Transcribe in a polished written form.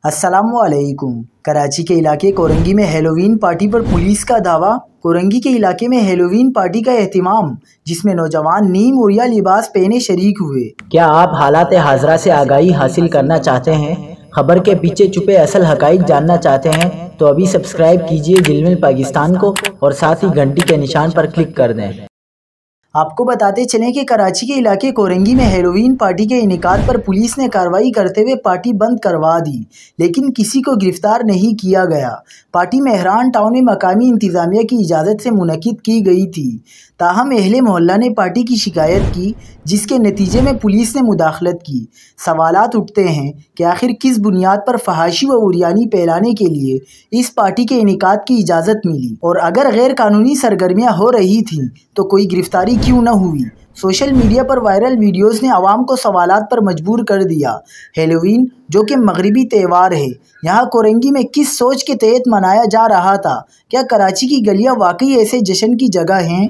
السلام علیکم۔ کراچی کے علاقے کورنگی میں ہیلووین پارٹی پر پولیس کا دعویٰ۔ کورنگی کے علاقے میں ہیلووین پارٹی کا اہتمام، جس میں نوجوان نیم عریاں لباس پہنے شریک ہوئے۔ کیا آپ حالات حاضرہ سے آگاہی حاصل کرنا چاہتے ہیں؟ خبر کے پیچھے چھپے اصل حقائق جاننا چاہتے ہیں تو ابھی سبسکرائب کیجئے جلمل پاکستان کو اور ساتھ ہی گھنٹی کے نشان پر کلک کر دیں۔ آپ کو بتاتے چلیں کہ کراچی کے علاقے کورنگی میں ہیلووین پارٹی کے انعقاد پر پولیس نے کارروائی کرتے ہوئے پارٹی بند کروا دی، لیکن کسی کو گرفتار نہیں کیا گیا۔ پارٹی مہران ٹاؤن میں مقامی انتظامیہ کی اجازت سے منعقد کی گئی تھی، تاہم اہل محلہ نے پارٹی کی شکایت کی، جس کے نتیجے میں پولیس نے مداخلت کی۔ سوالات اٹھتے ہیں کہ آخر کس بنیاد پر فحاشی و عریانی پھیلانے کے لیے اس پارٹی کے انعقاد کی اجازت ملی، اور اگر غیر قانونی سرگرمیاں ہو رہی تھیں تو کوئی گرفتاری کیوں نہ ہوئی؟ سوشل میڈیا پر وائرل ویڈیوز نے عوام کو سوالات پر مجبور کر دیا۔ ہیلووین، جو کہ مغربی تہوار ہے، یہاں کورنگی میں کس سوچ کے تحت منایا جا رہا تھا؟ کیا کراچی کی گلیاں واقعی ایسے جشن کی جگہ ہیں؟